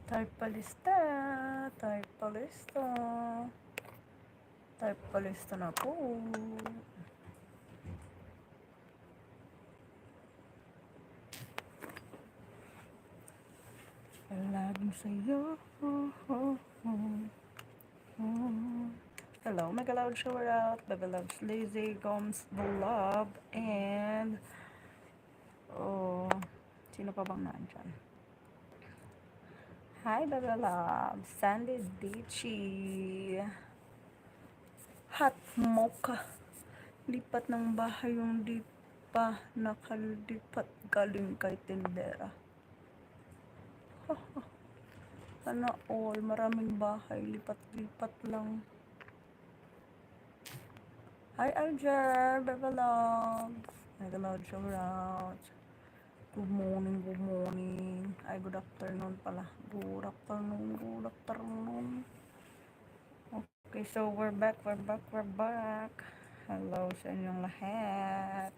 Tayo palista, tayo palista. Tayo palista na po. Laging sa'yo. Hello, Mega Loud Shower Out, Bebe Loves Lazy, Gomes Love, and sino pa bang nandyan? Hi, Bebe Love, Sandy Dichi, Hot Mocha, lipat ng bahay yung di pa nakalipat galing kay Tindera. Sana all, maraming bahay, lipat-lipat lang. Hi, Alger, Bebe Love, Mega Loud Shower Out. Good morning, good morning. Ay, good afternoon pala. Good afternoon, good afternoon. Okay, so we're back. Hello sa inyong lahat.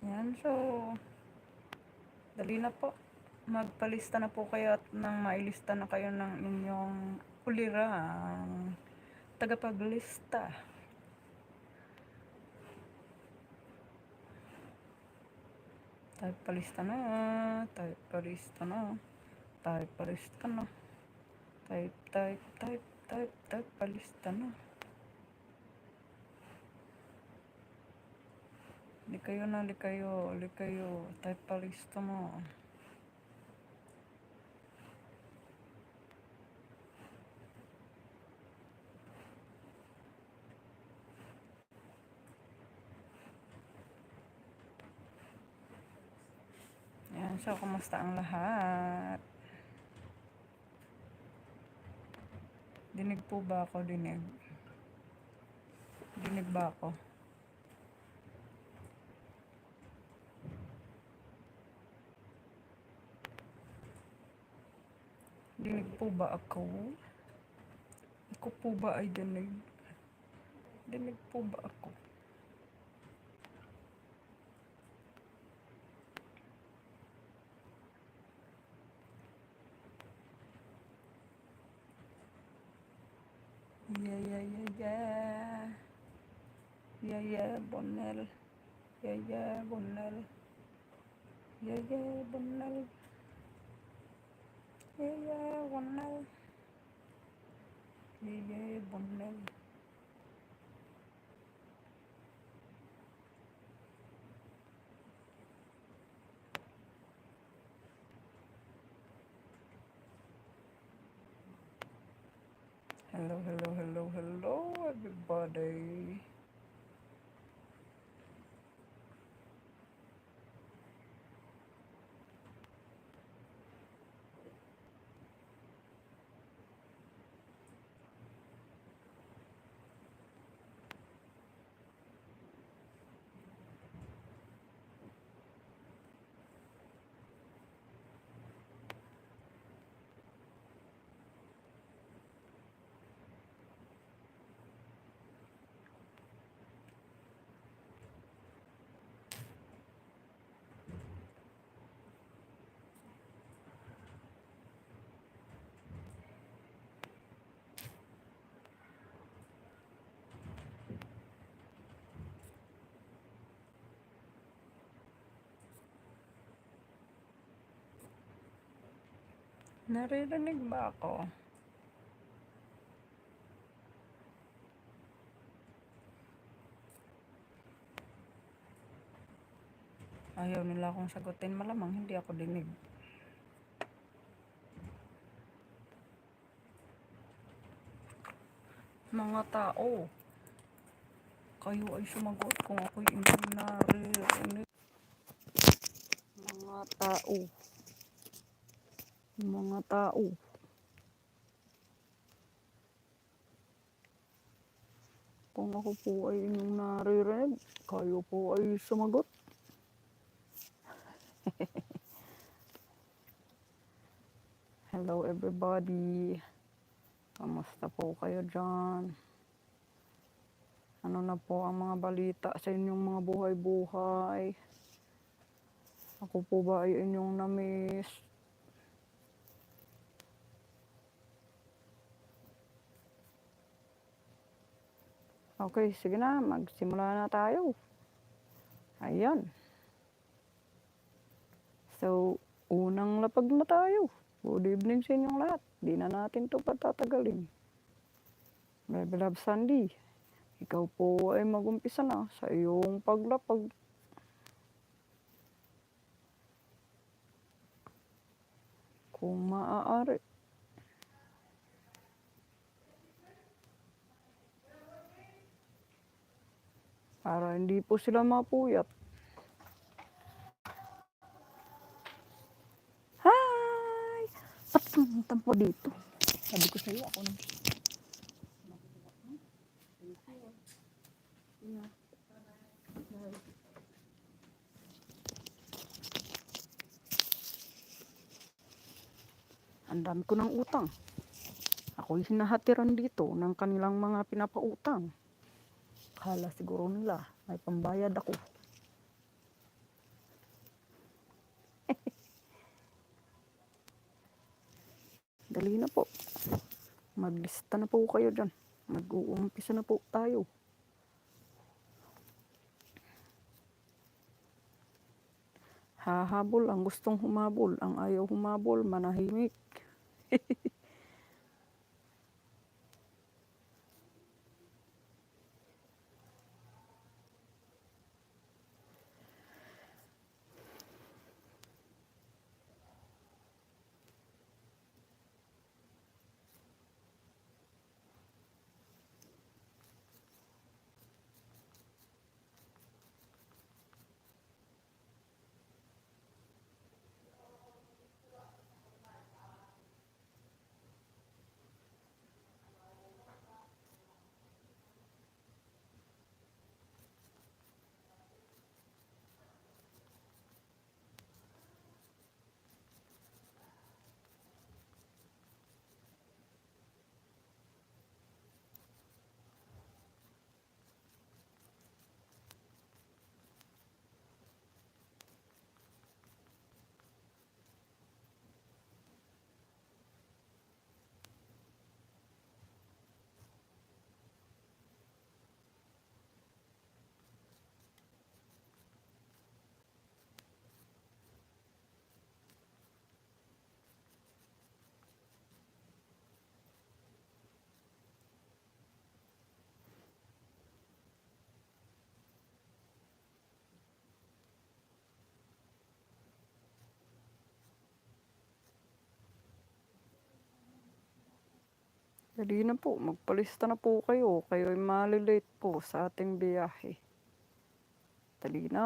Yan, so dali na po. Magpalista na po kayo at nang mailista na kayo ng inyong ulirang tagapaglista. Tayo palista na. Type, palista na. Type, palista na. Likayo. Type palista mo. Yan, so kumusta ang lahat? Dinig po ba ako? Dinig ba ako? Dinig po ba ako? Ako po ba ay dinig? Dinig po ba ako? Yeah, Bonel. Yeah, Bonel. Hello, everybody. Naririnig ba ako? Ayaw nila akong sagutin, malamang hindi ako dinig. Mga tao, kayo ay sumagot kung ako'y inyong naririnig. Mga tao, mga tao, kung ako po ay inyong naririnig, kayo po ay sumagot. Hello everybody, kamusta po kayo dyan? Ano na po ang mga balita sa inyong mga buhay-buhay? Ako po ba ay inyong na-miss? Okay, sige na, magsimula na tayo. Ayan. So, unang lapag na tayo. Good evening sa inyong lahat. Di na natin to patatagalin. Baby Love Sandy, ikaw po ay mag-umpisa na sa iyong paglapag. Kung maaari. Para hindi po sila mapuyat. Hi! At pumunta po dito. Sabi ko sa iyo, ako na. Ang dami ko ng utang. Ako'y hinahatiran dito ng kanilang mga pinapautang. Kala siguro nila may pambayad ako. Dali na po. Maglista na po kayo dyan. Mag-uumpisa na po tayo. Hahabol ang gustong humabol. Ang ayaw humabol, manahimik. Dali na po, magpalista na po kayo. Kayo ay malilate po sa ating biyahe. Dali na.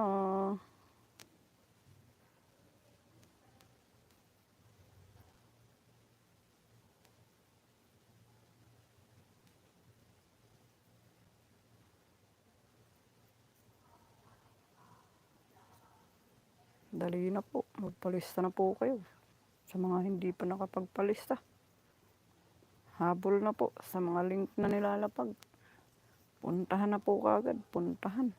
Dali na po, magpalista na po kayo. Sa mga hindi pa nakapagpalista. Habol na po sa mga link na nilalapag. Puntahan na po kagad, puntahan.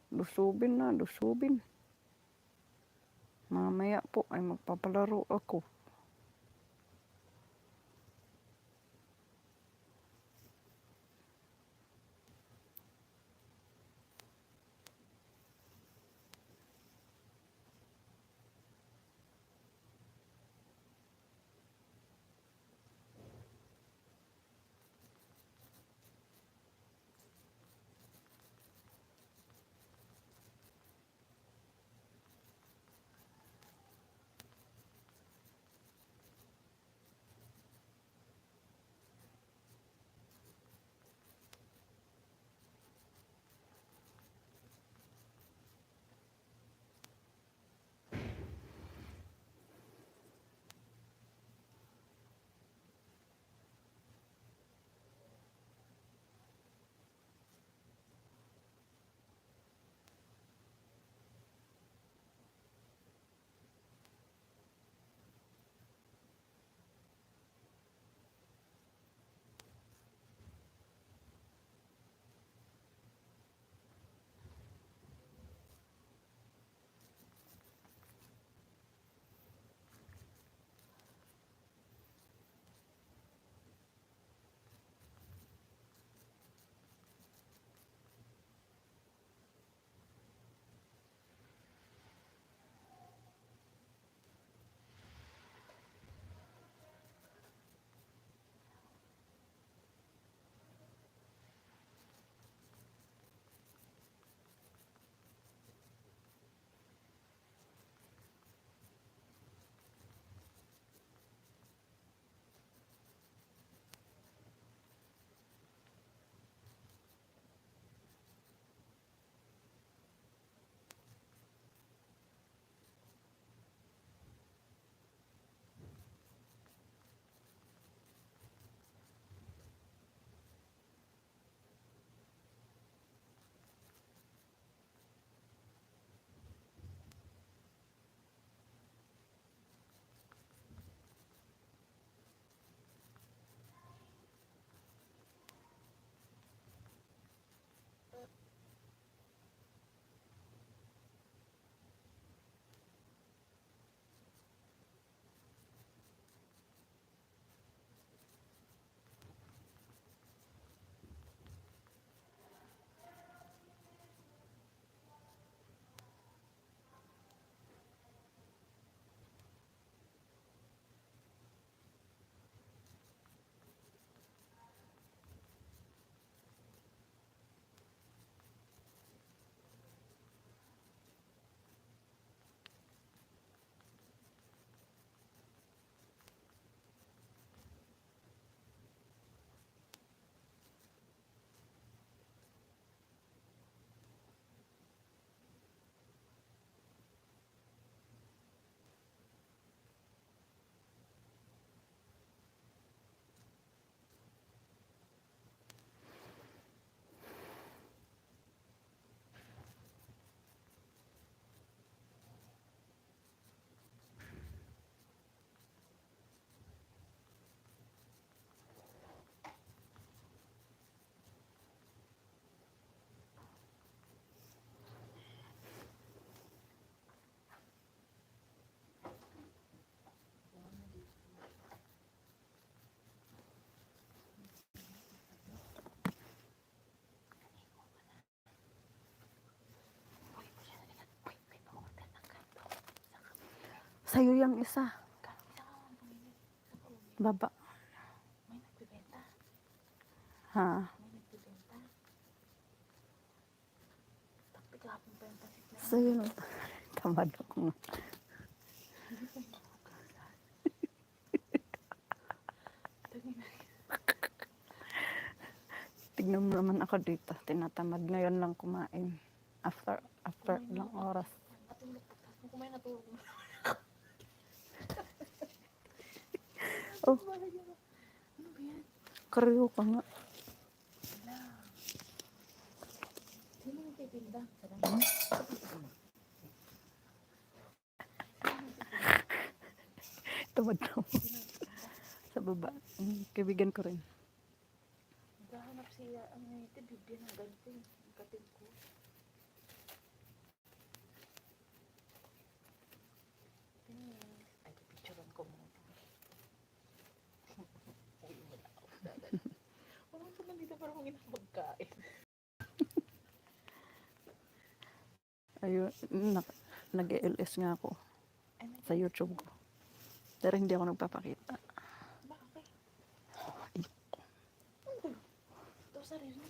Lusubin na, lusubin. Mamaya po ay magpapalaro ako. Sa'yo yung isa. Baba. May nagbibenta. Ha? May nagbibenta. Takpi kahapon pa yung pasit na. Sa'yo no. Tamad ako nga. Hindi pa yung makakasan. Tangina. Tignan mo naman ako dito. Tinatamad ngayon lang kumain. After ilang oras. Natulog pa. Tapos kung kumain natulog mo. Oh, Ano ba yan? karyo ka nga. Wala. Sino yung titinda? Tamad na ako. Sa baba. Kaibigan ko rin. Naghahanap siya ang bibigyan ng ganito yung kapatid ko. Ay, pipicturean ko muna. Uy, wala ako. Wala ko naman dito para mong magkain. Ayun. Nag-LS nga ako. Sa YouTube ko. Pero hindi ako nagpapakita. Bakit? Ito sarili.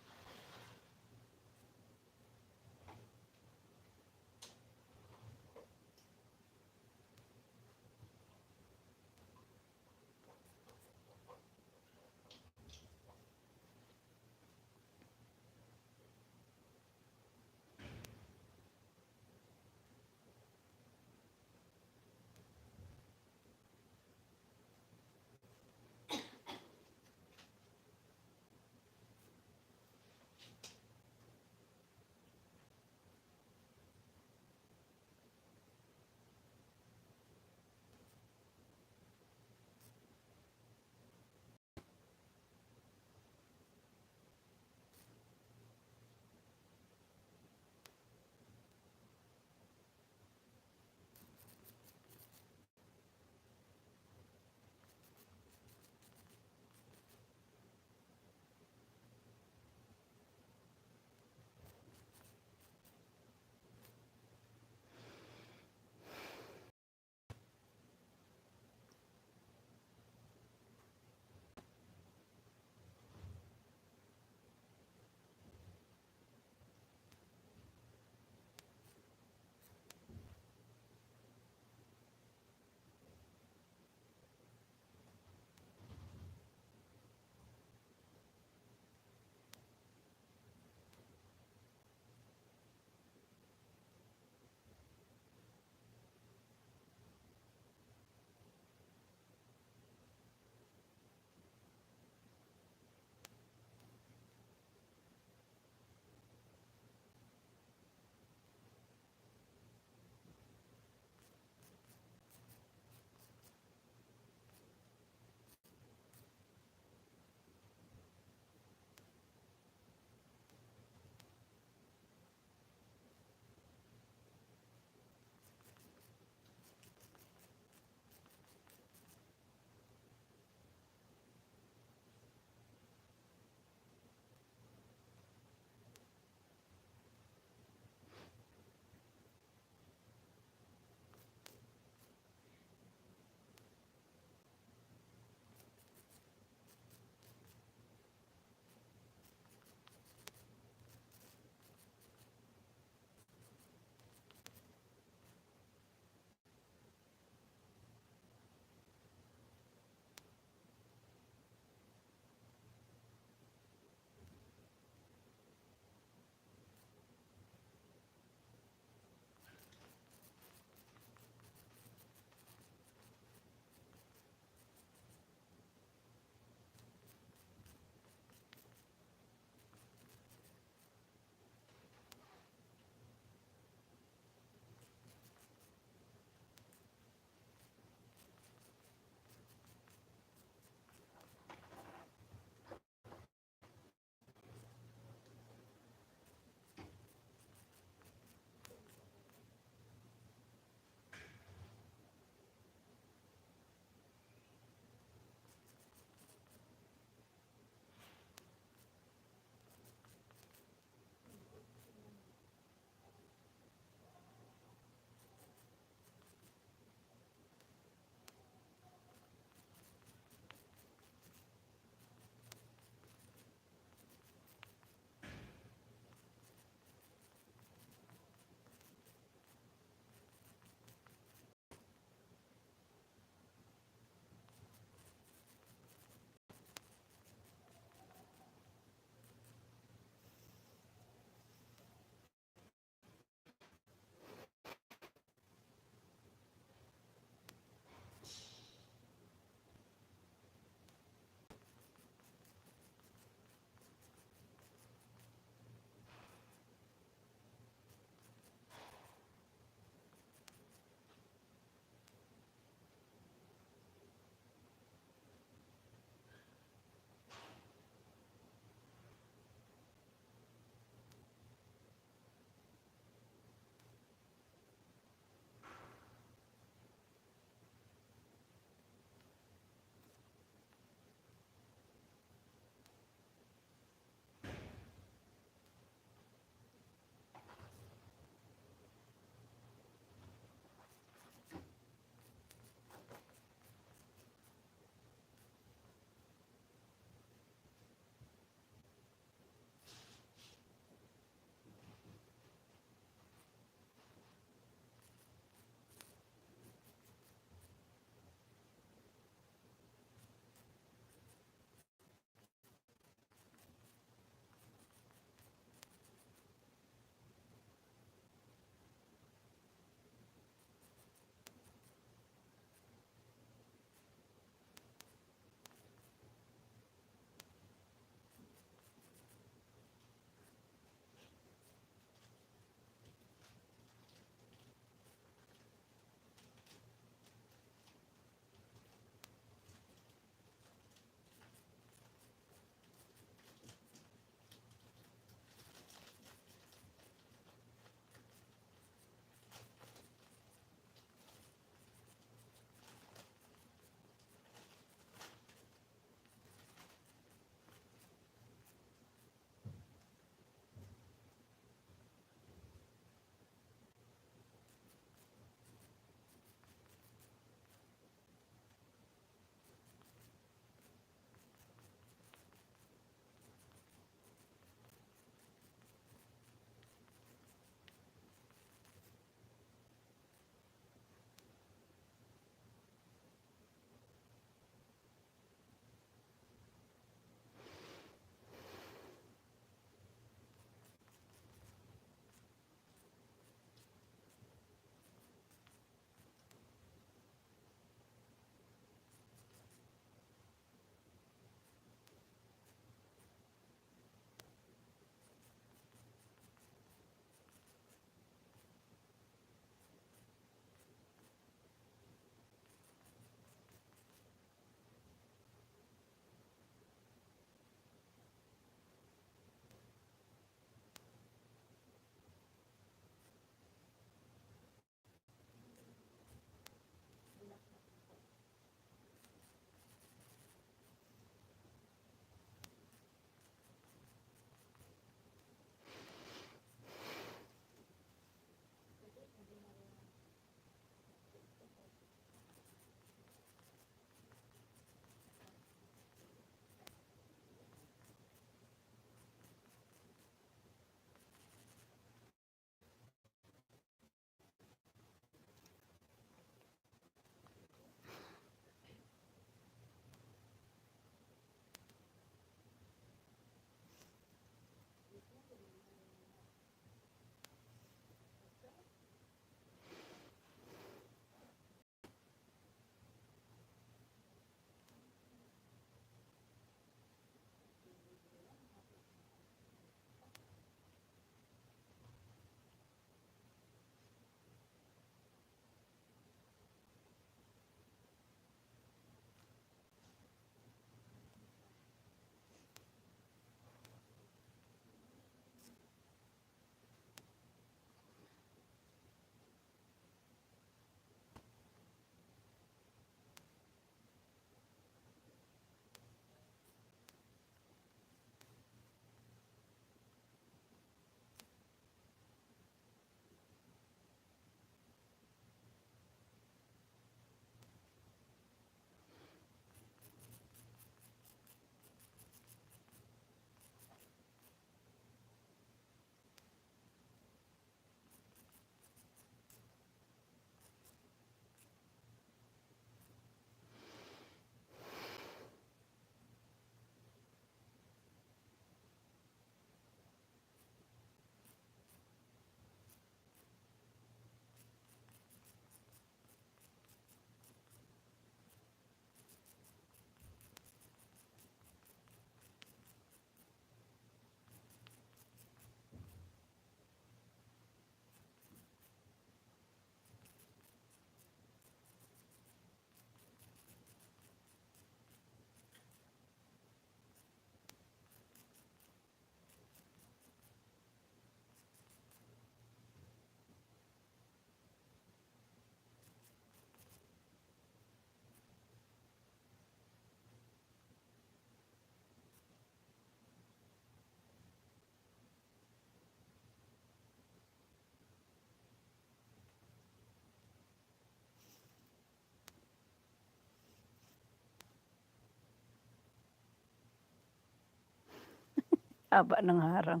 Haba ng harang.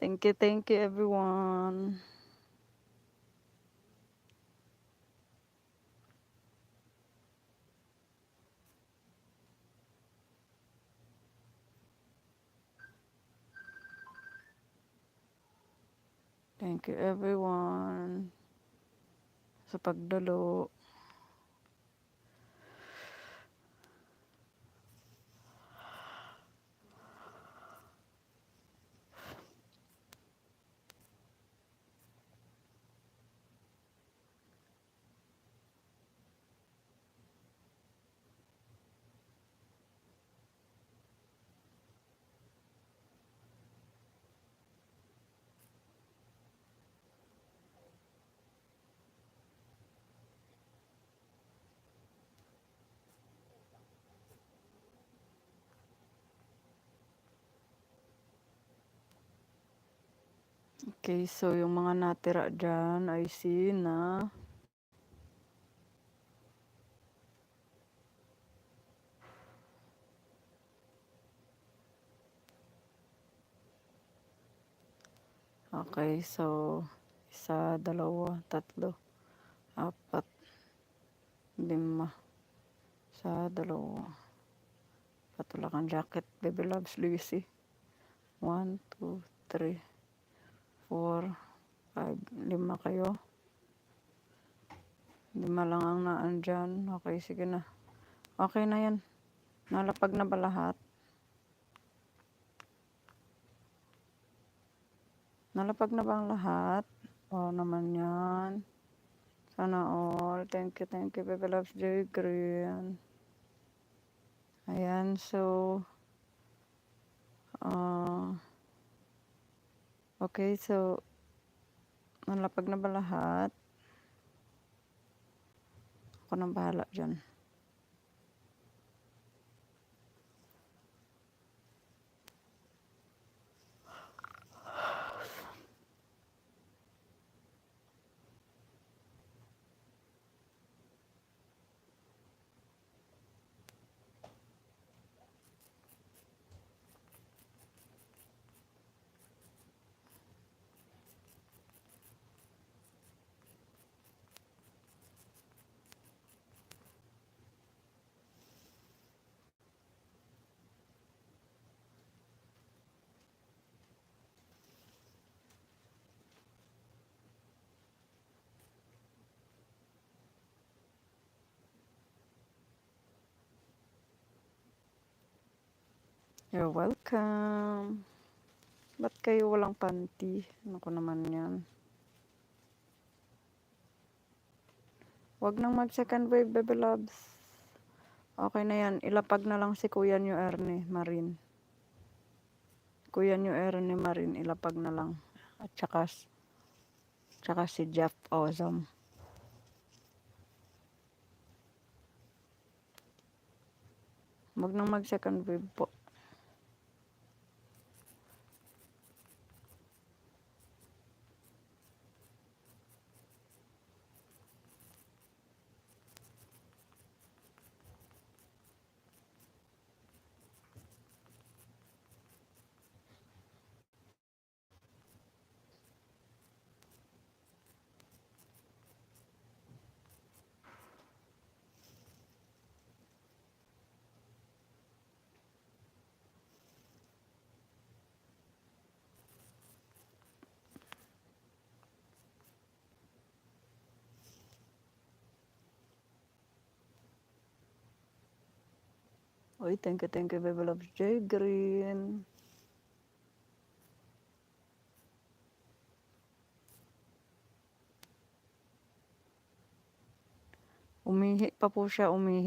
Thank you everyone. Thank you everyone sa pagdalo. Okay, so yung mga natira dyan ay sina okay, so 1, 2, 3, 4, 5. 1, 2. Patulak ang jacket, baby loves Lucy. 1, 2, 3, 4, 5. 5 kayo. 5 lang ang naandyan. Okay, sige na. Okay na yan. Nalapag na ba lahat? Nalapag na ba ang lahat? Oo naman yan. Sana all. Thank you, baby loves J. Green. Ayan, so okay, so nalapag na ba lahat? Ako nang bahala dyan. You're welcome. Ba't kayo walang panty? Ano ko naman yan? Wag nang mag second wave, baby loves. Okay na yan. Ilapag na lang si Kuya New Erne Marin. Kuya New Erne Marin, ilapag na lang. At saka si Jeff Awesome. Wag nang mag second wave po. Oy, thank you, baby loves J. Green. Umihi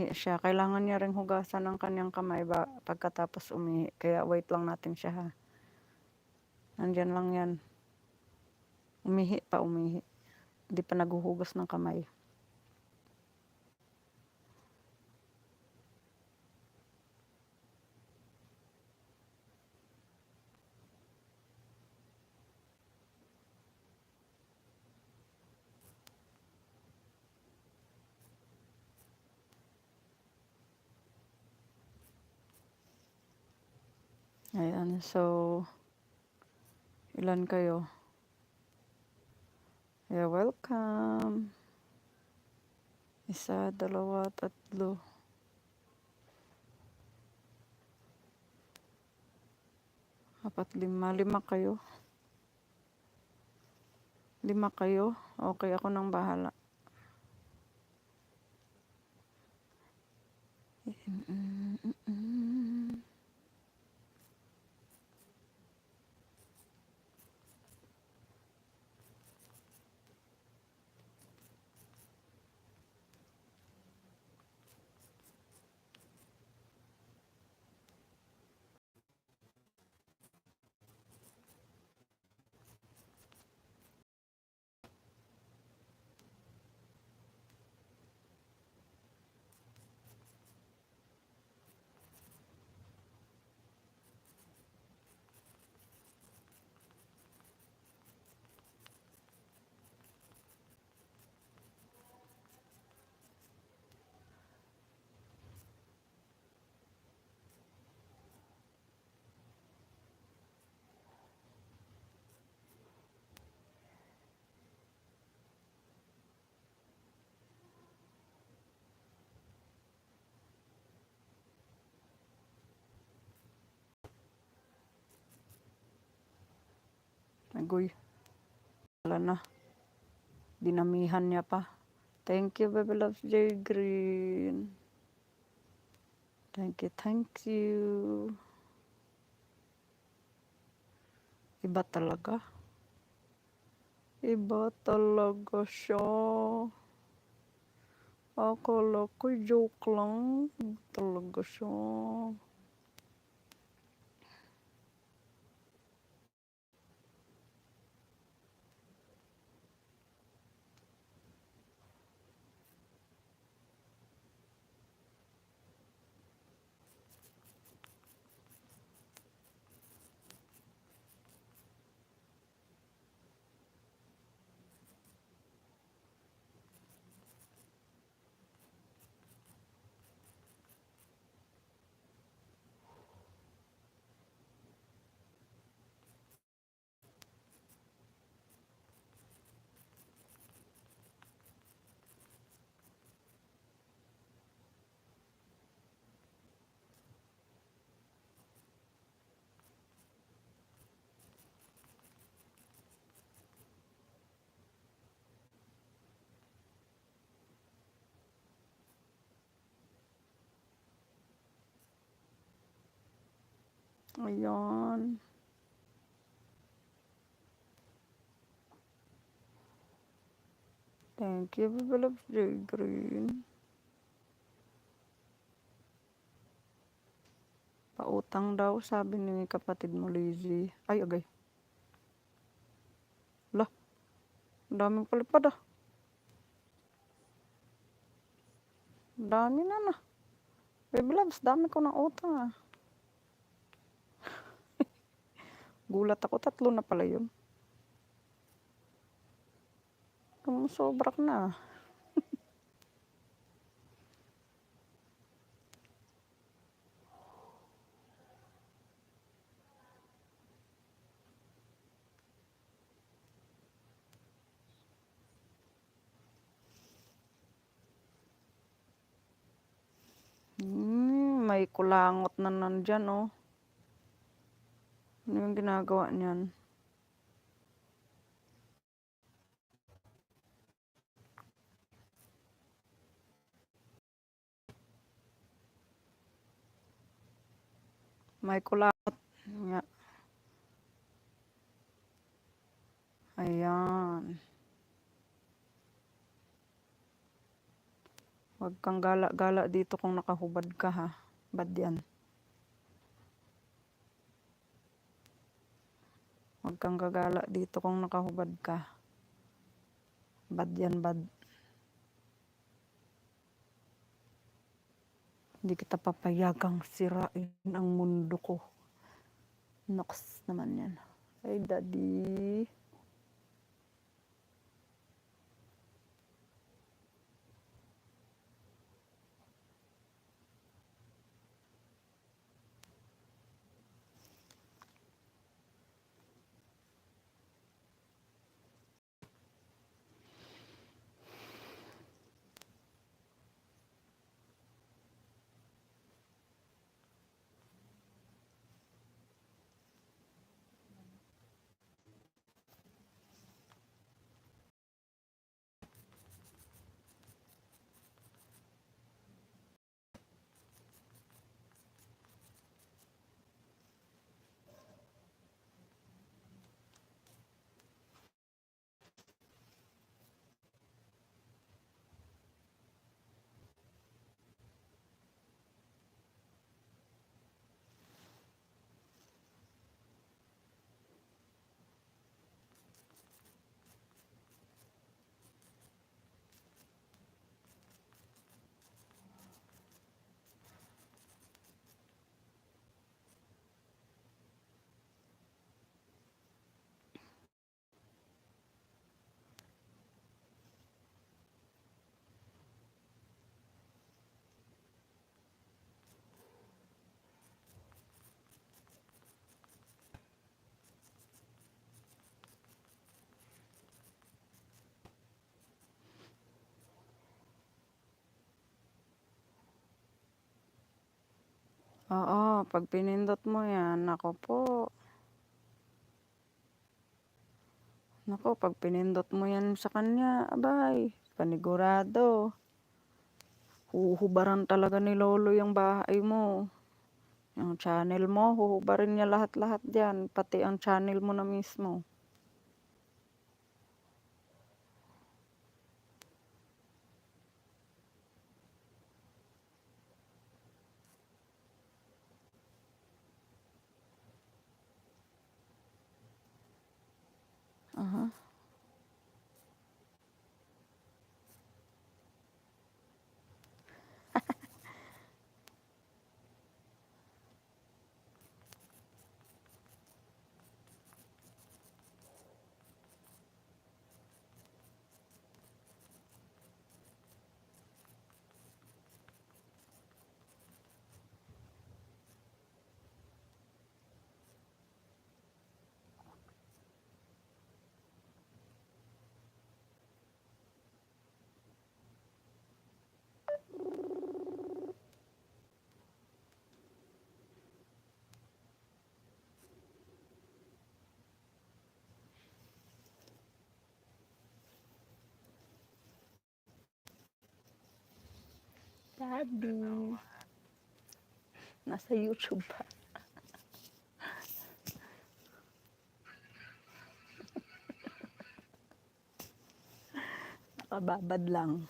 siya. Kailangan niya ring hugasan ng kanyang kamay pagkatapos umihi. Kaya wait lang natin siya ha. Nandyan lang yan. Umihi. Hindi pa naghuhugas ng kamay. Ayan, so, ilan kayo? You're welcome. Isa, dalawa, tatlo. Apat, lima. Lima kayo. Lima kayo. Okay, ako nang bahala. Agoy. Wala na. Dinamihan niya pa. Thank you, Baby Loves J. Green. Thank you, thank you. Iba talaga. Iba talaga siya. Akala ko joke lang. Iba talaga siya. Ayan. Thank you, Baby Loves J. Green. Pautang daw, sabi ni kapatid mo, Lizzie. Ay, agay. Lah, ang daming palipad ah. Dami na. Baby Loves, dami ko ng utang ah. Gulat ako, 3 na pala yun. Sobrak na. May kulangot na nandyan oh. Ano yung ginagawa niyan? May kulangot. Ayan. Huwag kang gala-gala dito kung nakahubad ka ha. Bad yan. Huwag kang gagala dito kung nakahubad ka. Bad yan, bad. Hindi kita papayagang sirain ang mundo ko. Nox naman yan. Ay, daddy. Oo, pag pinindot mo yan, nako po. Nako, pag pinindot mo yan sa kanya, abay, panigurado. Huhubaran talaga ni Lolo yung bahay mo. Yung channel mo, huhubarin niya lahat-lahat dyan, pati ang channel mo na mismo. Aha. Daddy. Nasa YouTube pa. Nakababad lang.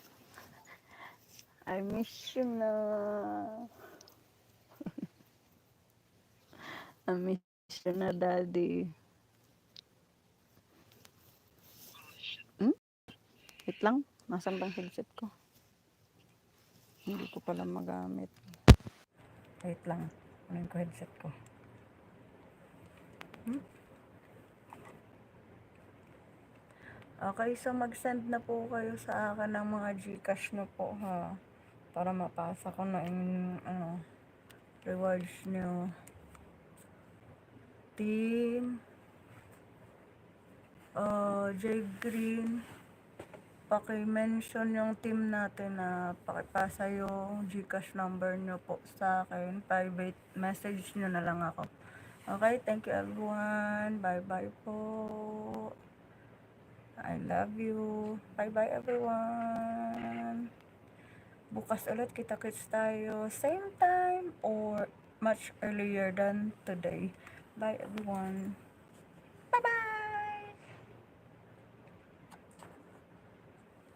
I miss you na. I miss you na, Daddy. Wait lang, nasan bang headset ko? Hindi ko pala magamit. Wait lang, kunin ko headset ko. Okay, so mag-send na po kayo sa akin ng mga Gcash nyo po, ha. Para mapasa ko na yung rewards nyo. Team J Green, paki-mention yung team natin na pakipasa yung Gcash number nyo po sa akin. Private message nyo na lang ako. Okay, thank you everyone. Bye-bye po. I love you. Bye-bye everyone. Bukas ulit kita-kits tayo. Same time or much earlier than today. Bye everyone. Bye-bye.